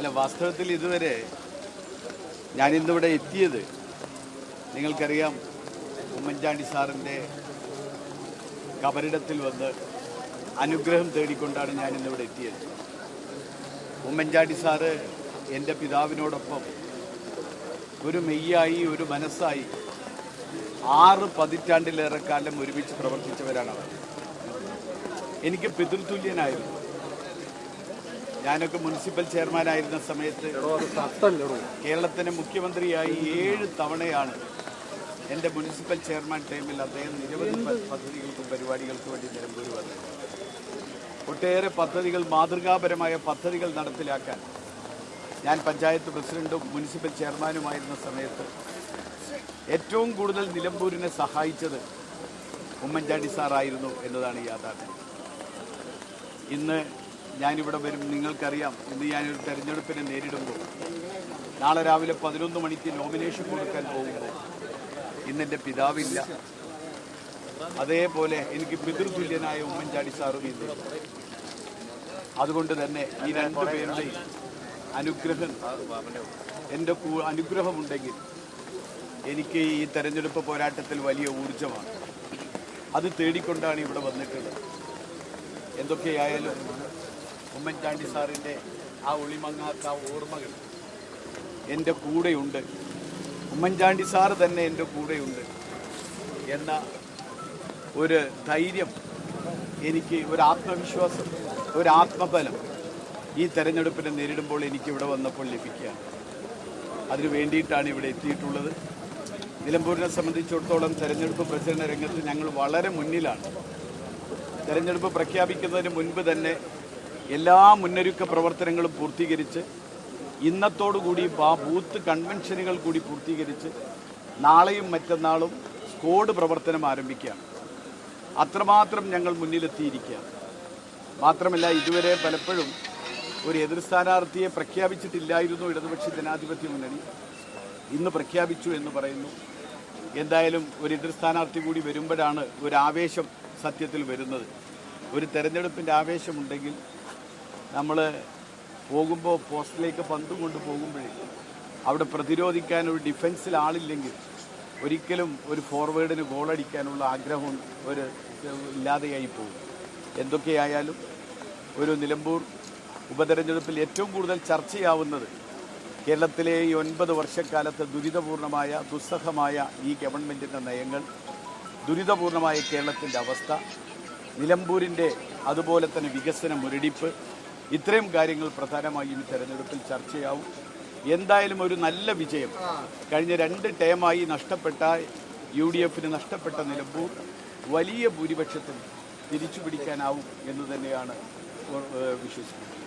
അല്ല, വാസ്തവത്തിൽ ഇതുവരെ ഞാനിന്നിവിടെ എത്തിയത് നിങ്ങൾക്കറിയാം, ഉമ്മൻചാണ്ടി സാറിൻ്റെ കബറിടത്തിൽ വന്ന് അനുഗ്രഹം തേടിക്കൊണ്ടാണ് ഞാനിന്നിവിടെ എത്തിയത്. ഉമ്മൻചാണ്ടി സാറ് എൻ്റെ പിതാവിനോടൊപ്പം ഒരു മെയ്യായി ഒരു മനസ്സായി 6 പതിറ്റാണ്ടിലേറെ കാലം ഒരുമിച്ച് പ്രവർത്തിച്ചവരാണ് അവർ. എനിക്ക് പിതൃതുല്യനായിരുന്നു. ഞാനൊക്കെ മുനിസിപ്പൽ ചെയർമാനായിരുന്ന സമയത്ത് കേരളത്തിൻ്റെ മുഖ്യമന്ത്രിയായി 7 തവണയാണ് എൻ്റെ മുനിസിപ്പൽ ചെയർമാൻ ടൈമിൽ അദ്ദേഹം നിരവധി പദ്ധതികൾക്കും പരിപാടികൾക്കും വേണ്ടി നിലമ്പൂർ വന്നത്. ഒട്ടേറെ പദ്ധതികൾ, മാതൃകാപരമായ പദ്ധതികൾ നടപ്പിലാക്കാൻ ഞാൻ പഞ്ചായത്ത് പ്രസിഡന്റും മുനിസിപ്പൽ ചെയർമാനുമായിരുന്ന സമയത്ത് ഏറ്റവും കൂടുതൽ നിലമ്പൂരിനെ സഹായിച്ചത് ഉമ്മൻചാണ്ടി സാറായിരുന്നു എന്നതാണ് യാഥാർത്ഥ്യം. ഇന്ന് ഞാനിവിടെ വരും, നിങ്ങൾക്കറിയാം, ഇന്ന് ഞാനൊരു തെരഞ്ഞെടുപ്പിനെ നേരിടുമ്പോൾ നാളെ രാവിലെ 11 മണിക്ക് നോമിനേഷൻ കൊടുക്കാൻ പോകുമ്പോൾ ഇന്നെൻ്റെ പിതാവില്ല. അതേപോലെ എനിക്ക് പിതൃതുല്യനായ ഉമ്മൻചാണ്ടി സാറും ഇല്ല. അതുകൊണ്ട് തന്നെ ഈ 2 പേരുടെയും എൻ്റെ അനുഗ്രഹമുണ്ടെങ്കിൽ എനിക്ക് ഈ തെരഞ്ഞെടുപ്പ് പോരാട്ടത്തിൽ വലിയ ഊർജ്ജമാണ്. അത് തേടിക്കൊണ്ടാണ് ഇവിടെ വന്നിട്ടുള്ളത്. എന്തൊക്കെയായാലും ഉമ്മൻചാണ്ടി സാറിൻ്റെ ആ ഒളിമങ്ങാത്ത ഓർമ്മകൾ എൻ്റെ കൂടെയുണ്ട്. ഉമ്മൻചാണ്ടി സാറ് തന്നെ എൻ്റെ കൂടെയുണ്ട് എന്ന ഒരു ധൈര്യം എനിക്ക്, ഒരു ആത്മവിശ്വാസം, ഒരു ആത്മബലം ഈ തെരഞ്ഞെടുപ്പിനെ നേരിടുമ്പോൾ എനിക്കിവിടെ വന്നപ്പോൾ ലഭിക്കുകയാണ്. അതിനു വേണ്ടിയിട്ടാണ് ഇവിടെ എത്തിയിട്ടുള്ളത്. നിലമ്പൂരിനെ സംബന്ധിച്ചിടത്തോളം തെരഞ്ഞെടുപ്പ് പ്രചരണ രംഗത്ത് ഞങ്ങൾ വളരെ മുന്നിലാണ്. തെരഞ്ഞെടുപ്പ് പ്രഖ്യാപിക്കുന്നതിന് മുൻപ് തന്നെ എല്ലാ മുന്നൊരുക്ക പ്രവർത്തനങ്ങളും പൂർത്തീകരിച്ച് ഇന്നത്തോടുകൂടി ബൂത്ത് കൺവെൻഷനുകൾ കൂടി പൂർത്തീകരിച്ച് നാളെയും മറ്റന്നാളും സ്ക്വാഡ് പ്രവർത്തനം ആരംഭിക്കുകയാണ്. അത്രമാത്രം ഞങ്ങൾ മുന്നിലെത്തിയിരിക്കുകയാണ്. മാത്രമല്ല, ഇതുവരെ പലപ്പോഴും ഒരു എതിർ സ്ഥാനാർത്ഥിയെ പ്രഖ്യാപിച്ചിട്ടില്ലായിരുന്നു ഇടതുപക്ഷ ജനാധിപത്യ മുന്നണി. ഇന്ന് പ്രഖ്യാപിച്ചു എന്ന് പറയുന്നു. എന്തായാലും ഒരു എതിർ സ്ഥാനാർത്ഥി കൂടി വരുമ്പോഴാണ് ഒരു ആവേശം സത്യത്തിൽ വരുന്നത്. ഒരു തെരഞ്ഞെടുപ്പിൻ്റെ ആവേശമുണ്ടെങ്കിൽ നമ്മൾ പോകുമ്പോൾ പോസ്റ്റിലേക്ക് പന്തും കൊണ്ട് പോകുമ്പോഴേ അവിടെ പ്രതിരോധിക്കാൻ ഒരു ഡിഫൻസിൽ ആളില്ലെങ്കിൽ ഒരിക്കലും ഒരു ഫോർവേഡിന് ഗോളടിക്കാനുള്ള ആഗ്രഹം ഇല്ലാതെയായി പോകും. എന്തൊക്കെയായാലും ഒരു നിലമ്പൂർ ഉപതെരഞ്ഞെടുപ്പിൽ ഏറ്റവും കൂടുതൽ ചർച്ചയാവുന്നത് കേരളത്തിലെ ഈ 9 വർഷക്കാലത്ത് ദുരിതപൂർണമായ, ദുസ്സഹമായ ഈ ഗവൺമെൻറ്റിൻ്റെ നയങ്ങൾ, ദുരിതപൂർണമായ കേരളത്തിൻ്റെ അവസ്ഥ, നിലമ്പൂരിൻ്റെ അതുപോലെ തന്നെ വികസന മുരടിപ്പ്, ഇത്രയും കാര്യങ്ങൾ പ്രധാനമായും ഈ തെരഞ്ഞെടുപ്പിൽ ചർച്ചയാവും. എന്തായാലും ഒരു നല്ല വിജയം, കഴിഞ്ഞ 2 ടേമായി നഷ്ടപ്പെട്ട UDFന് നഷ്ടപ്പെട്ട നിലമ്പൂർ വലിയ ഭൂരിപക്ഷത്തിൽ തിരിച്ചു പിടിക്കാനാവും എന്ന് തന്നെയാണ് വിശ്വസിക്കുന്നത്.